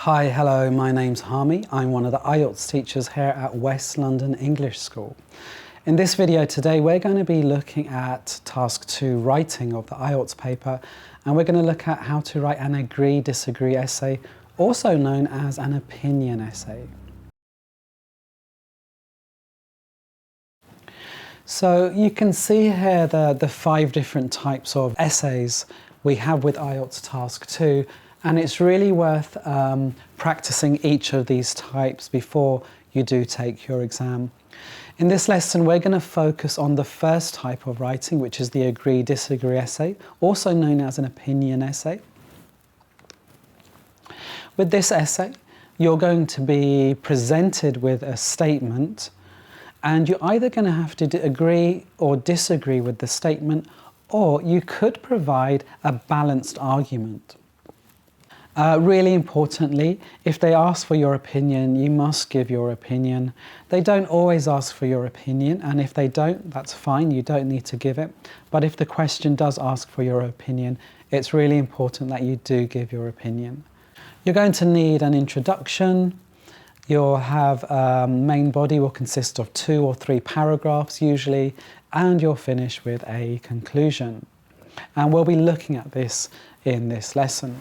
Hi, hello, my name's Harmi. I'm one of the IELTS teachers here at West London English School. In this video today, we're going to be looking at task 2, writing of the IELTS paper, and we're going to look at how to write an agree-disagree essay, also known as an opinion essay. So you can see here the 5 different types of essays we have with IELTS task 2, and it's really worth practicing each of these types before you do take your exam. In this lesson, we're going to focus on the first type of writing, which is the agree-disagree essay, also known as an opinion essay. With this essay, you're going to be presented with a statement, and you're either going to have to agree or disagree with the statement, or you could provide a balanced argument. Really importantly, if they ask for your opinion, you must give your opinion. They don't always ask for your opinion, and if they don't, that's fine, you don't need to give it. But if the question does ask for your opinion, it's really important that you do give your opinion. You're going to need an introduction. You'll have main body will consist of 2 or 3 paragraphs usually, and you'll finish with a conclusion. And we'll be looking at this in this lesson.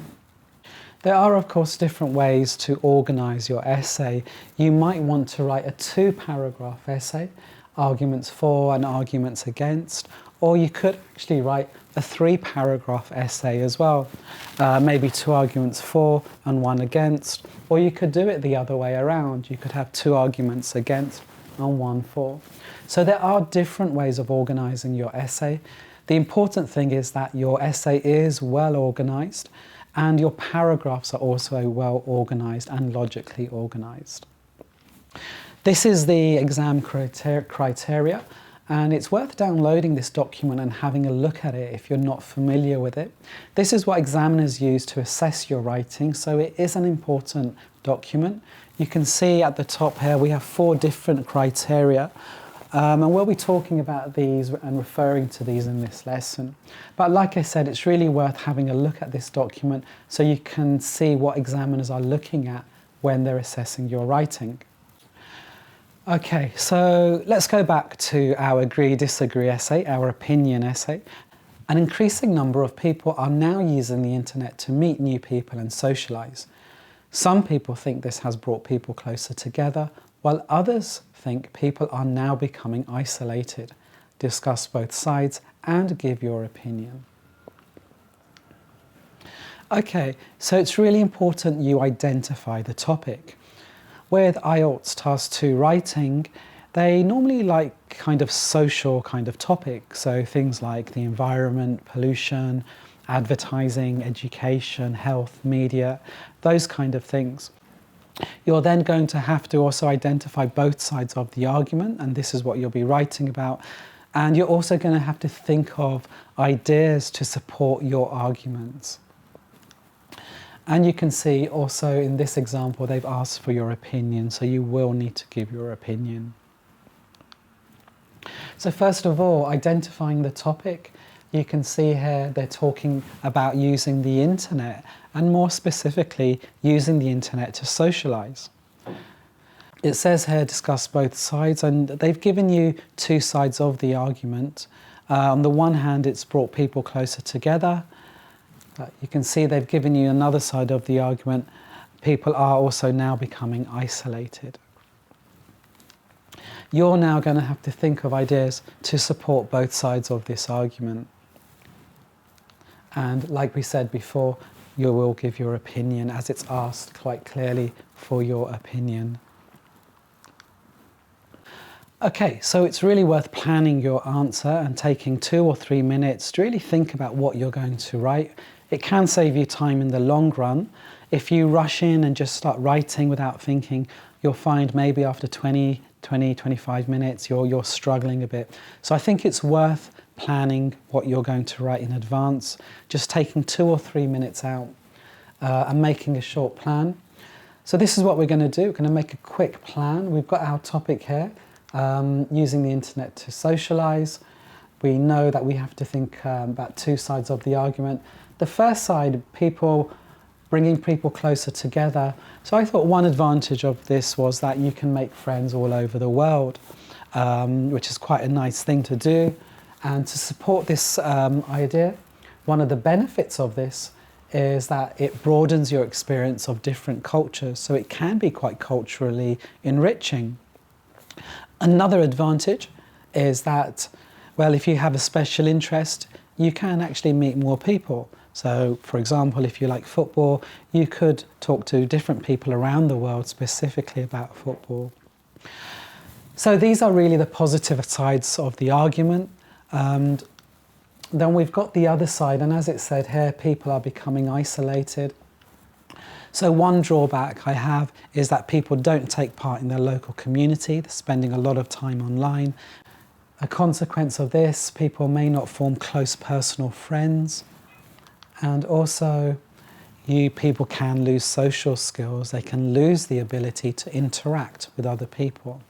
There are, of course, different ways to organise your essay. You might want to write a 2-paragraph essay, arguments for and arguments against, or you could actually write a 3-paragraph essay as well, maybe 2 arguments for and 1 against, or you could do it the other way around. You could have 2 arguments against and 1 for. So there are different ways of organising your essay. The important thing is that your essay is well organised, and your paragraphs are also well organised and logically organised. This is the exam criteria, and it's worth downloading this document and having a look at it if you're not familiar with it. This is what examiners use to assess your writing, so it is an important document. You can see at the top here we have 4 different criteria. And we'll be talking about these and referring to these in this lesson. But like I said, it's really worth having a look at this document so you can see what examiners are looking at when they're assessing your writing. Okay, so let's go back to our agree-disagree essay, our opinion essay. An increasing number of people are now using the internet to meet new people and socialise. Some people think this has brought people closer together, while others think people are now becoming isolated. Discuss both sides and give your opinion. Okay, so it's really important you identify the topic. With IELTS Task 2 writing, they normally like kind of social kind of topics, so things like the environment, pollution, advertising, education, health, media, those kind of things. You're then going to have to also identify both sides of the argument, and this is what you'll be writing about. And you're also going to have to think of ideas to support your arguments. And you can see also in this example, they've asked for your opinion, so you will need to give your opinion. So first of all, identifying the topic. You can see here they're talking about using the internet, and more specifically using the internet to socialise. It says here discuss both sides, and they've given you 2 sides of the argument. On the one hand, it's brought people closer together. You can see they've given you another side of the argument. People are also now becoming isolated. You're now going to have to think of ideas to support both sides of this argument. And like we said before, you will give your opinion as it's asked quite clearly for your opinion. Okay, so it's really worth planning your answer and taking 2 or 3 minutes to really think about what you're going to write. It can save you time in the long run. If you rush in and just start writing without thinking, you'll find maybe after 25 minutes you're struggling a bit. So I think it's worth planning what you're going to write in advance, just taking 2 or 3 minutes out and making a short plan. So this is what we're going to do. We're going to make a quick plan. We've got our topic here, using the internet to socialise. We know that we have to think about 2 sides of the argument. The first side, people bringing people closer together. So I thought one advantage of this was that you can make friends all over the world, which is quite a nice thing to do. And to support this idea, one of the benefits of this is that it broadens your experience of different cultures, so it can be quite culturally enriching. Another advantage is that, well, if you have a special interest, you can actually meet more people. So, for example, if you like football, you could talk to different people around the world specifically about football. So these are really the positive sides of the argument. And then we've got the other side, and as it said here, people are becoming isolated. So one drawback I have is that people don't take part in their local community. They're spending a lot of time online. A consequence of this, people may not form close personal friends. And also, people can lose social skills. They can lose the ability to interact with other people.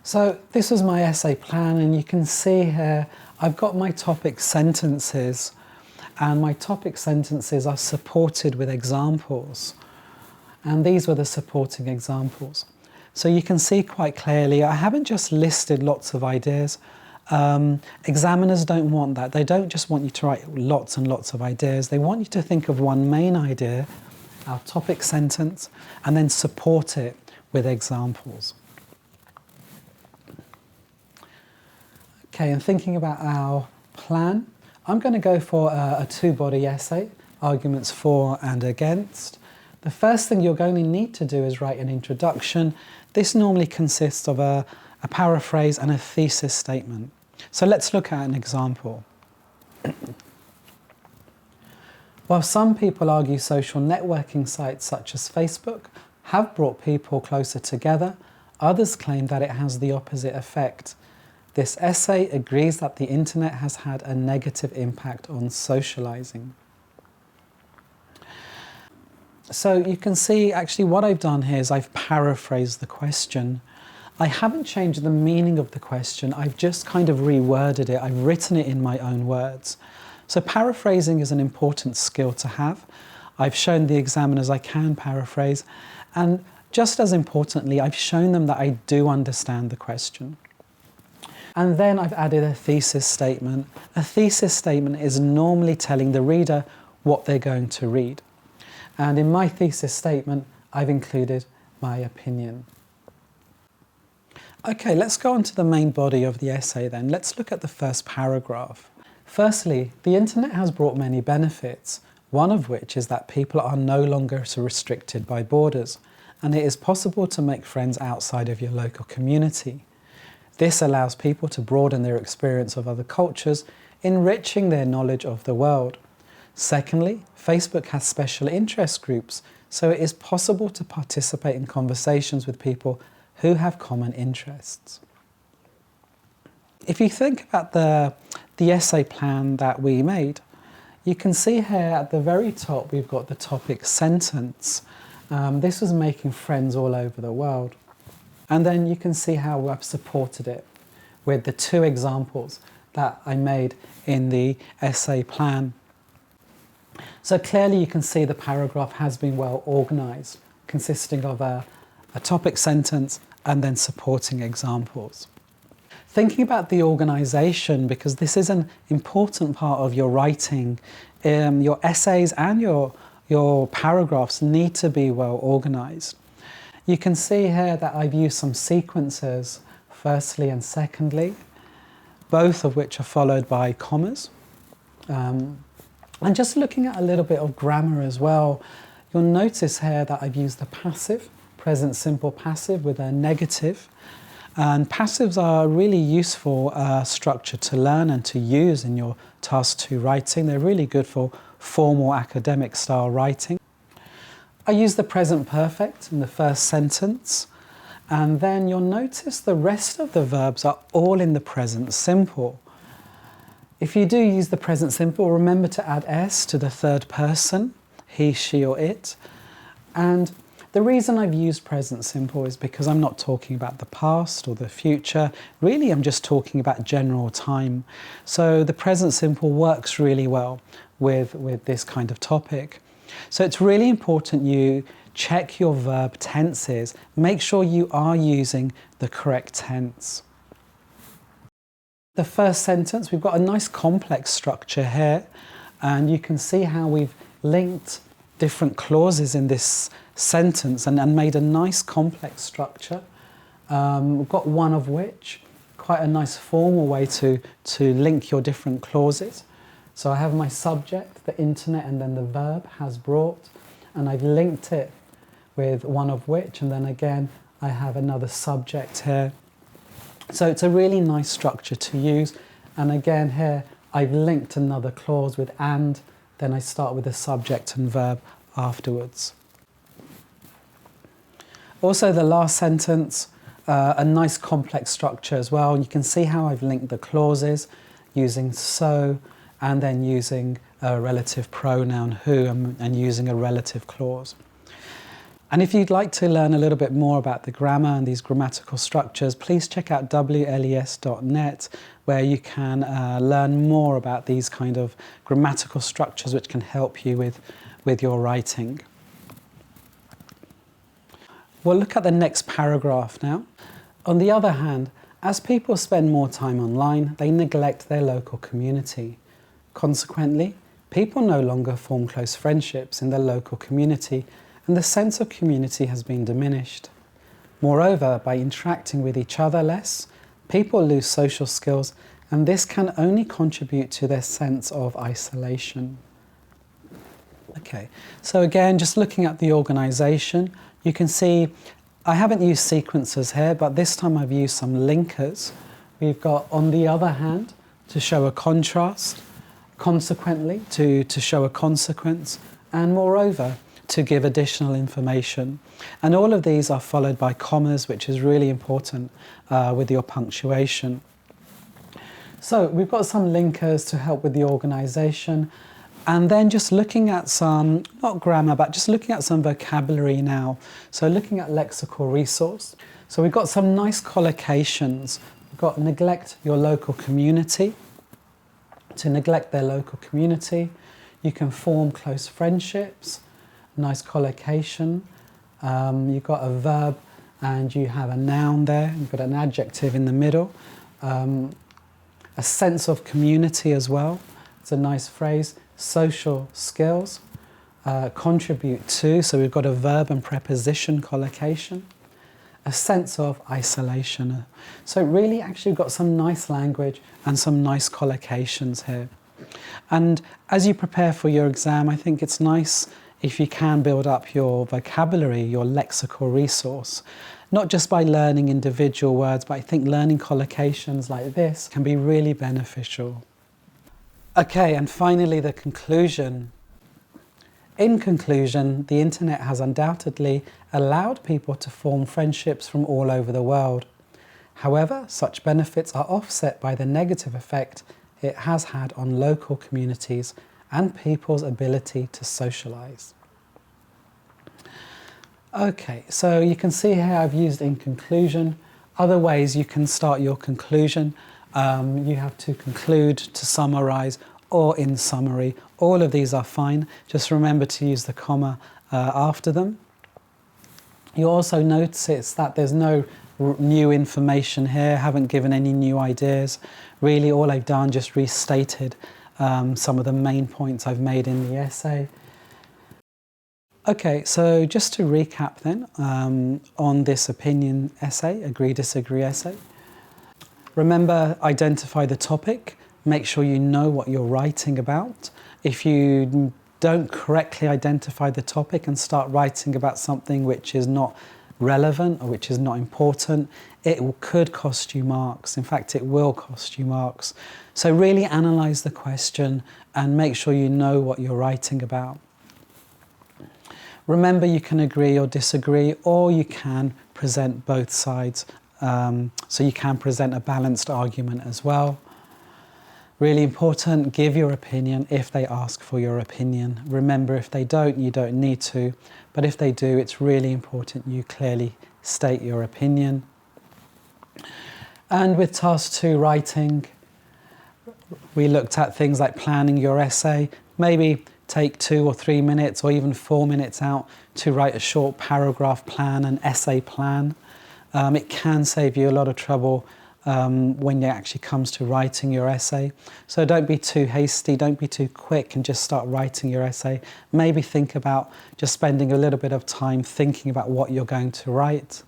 So this was my essay plan, and you can see here I've got my topic sentences, and my topic sentences are supported with examples. And these were the supporting examples. So you can see quite clearly, I haven't just listed lots of ideas. Examiners don't want that. They don't just want you to write lots and lots of ideas. They want you to think of one main idea, our topic sentence, and then support it with examples. Okay, and thinking about our plan, I'm going to go for a two-body essay, arguments for and against. The first thing you're going to need to do is write an introduction. This normally consists of a paraphrase and a thesis statement. So let's look at an example. While some people argue social networking sites such as Facebook have brought people closer together, others claim that it has the opposite effect. This essay agrees that the internet has had a negative impact on socializing. So you can see actually what I've done here is I've paraphrased the question. I haven't changed the meaning of the question, I've just kind of reworded it, I've written it in my own words. So paraphrasing is an important skill to have. I've shown the examiners I can paraphrase, and just as importantly, I've shown them that I do understand the question. And then I've added a thesis statement. A thesis statement is normally telling the reader what they're going to read. And in my thesis statement, I've included my opinion. Okay, let's go on to the main body of the essay then. Let's look at the first paragraph. Firstly, the internet has brought many benefits, one of which is that people are no longer so restricted by borders, and it is possible to make friends outside of your local community. This allows people to broaden their experience of other cultures, enriching their knowledge of the world. Secondly, Facebook has special interest groups, so it is possible to participate in conversations with people who have common interests. If you think about the essay plan that we made, you can see here at the very top we've got the topic sentence. This was making friends all over the world. And then you can see how I've supported it with the two examples that I made in the essay plan. So clearly you can see the paragraph has been well organised, consisting of a topic sentence and then supporting examples. Thinking about the organisation, because this is an important part of your writing, your essays and your paragraphs need to be well organised. You can see here that I've used some sequences, firstly and secondly, both of which are followed by commas. And just looking at a little bit of grammar as well, you'll notice here that I've used the passive, present simple passive with a negative. And passives are a really useful structure to learn and to use in your task 2 writing. They're really good for formal academic style writing. I use the present perfect in the first sentence, and then you'll notice the rest of the verbs are all in the present simple. If you do use the present simple, remember to add s to the third person, he, she or it. And the reason I've used present simple is because I'm not talking about the past or the future. Really, I'm just talking about general time. So the present simple works really well with this kind of topic. So it's really important you check your verb tenses. Make sure you are using the correct tense. The first sentence, we've got a nice complex structure here, and you can see how we've linked different clauses in this sentence and made a nice complex structure. We've got one of which, quite a nice formal way to link your different clauses. So I have my subject, the internet, and then the verb, has brought, and I've linked it with one of which, and then again I have another subject here. So it's a really nice structure to use, and again here I've linked another clause with and, then I start with the subject and verb afterwards. Also the last sentence, a nice complex structure as well, and you can see how I've linked the clauses using so, and then using a relative pronoun who, and using a relative clause. And if you'd like to learn a little bit more about the grammar and these grammatical structures, please check out wles.net, where you can learn more about these kind of grammatical structures which can help you with your writing. We'll look at the next paragraph now. On the other hand, as people spend more time online, they neglect their local community. Consequently, people no longer form close friendships in their local community, and the sense of community has been diminished. Moreover, by interacting with each other less, people lose social skills, and this can only contribute to their sense of isolation. Okay, so again, just looking at the organisation, you can see I haven't used sequences here, but this time I've used some linkers. We've got on the other hand to show a contrast, consequently to show a consequence, and moreover to give additional information. And all of these are followed by commas, which is really important with your punctuation. So we've got some linkers to help with the organisation, and then just looking at some, not grammar, but just looking at some vocabulary now. So looking at lexical resource. So we've got some nice collocations. We've got neglect your local community. To neglect their local community. You can form close friendships. Nice collocation. You've got a verb and you have a noun there. You've got an adjective in the middle. A sense of community as well. It's a nice phrase. Social skills. Contribute to. So we've got a verb and preposition collocation. A sense of isolation. So really actually got some nice language and some nice collocations here. And as you prepare for your exam, I think it's nice if you can build up your vocabulary, your lexical resource, not just by learning individual words, but I think learning collocations like this can be really beneficial. Okay, and finally the conclusion. In conclusion, the internet has undoubtedly allowed people to form friendships from all over the world. However, such benefits are offset by the negative effect it has had on local communities and people's ability to socialise. Okay, so you can see here I've used in conclusion. Other ways you can start your conclusion. You have to conclude, to summarise, or in summary. All of these are fine. Just remember to use the comma after them. You also notice that there's no new information here, haven't given any new ideas. Really all I've done, just restated some of the main points I've made in the essay. Okay, so just to recap then on this opinion essay, agree-disagree essay. Remember, identify the topic. Make sure you know what you're writing about. If you don't correctly identify the topic and start writing about something which is not relevant or which is not important, it could cost you marks. In fact, it will cost you marks. So really analyse the question and make sure you know what you're writing about. Remember, you can agree or disagree, or you can present both sides. So you can present a balanced argument as well. Really important, give your opinion if they ask for your opinion. Remember, if they don't, you don't need to. But if they do, it's really important you clearly state your opinion. And with task 2, writing, we looked at things like planning your essay, maybe take 2 or 3 minutes or even 4 minutes out to write a short paragraph plan, an essay plan. It can save you a lot of trouble when it actually comes to writing your essay. So don't be too hasty, don't be too quick and just start writing your essay. Maybe think about just spending a little bit of time thinking about what you're going to write.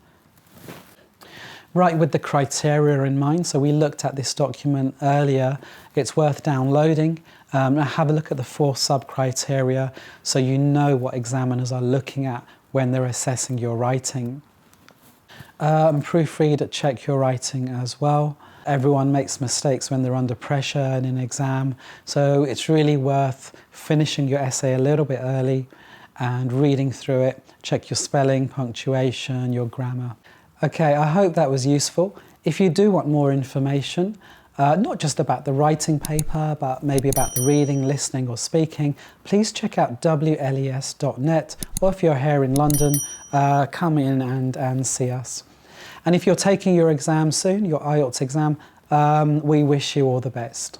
Write with the criteria in mind. So we looked at this document earlier. It's worth downloading. Have a look at the 4 sub-criteria so you know what examiners are looking at when they're assessing your writing. Proofread, check your writing as well. Everyone makes mistakes when they're under pressure in an exam, so it's really worth finishing your essay a little bit early and reading through it. Check your spelling, punctuation, your grammar. Okay, I hope that was useful. If you do want more information, not just about the writing paper, but maybe about the reading, listening or speaking, please check out wles.net, or if you're here in London, come in and see us. And if you're taking your exam soon, your IELTS exam, we wish you all the best.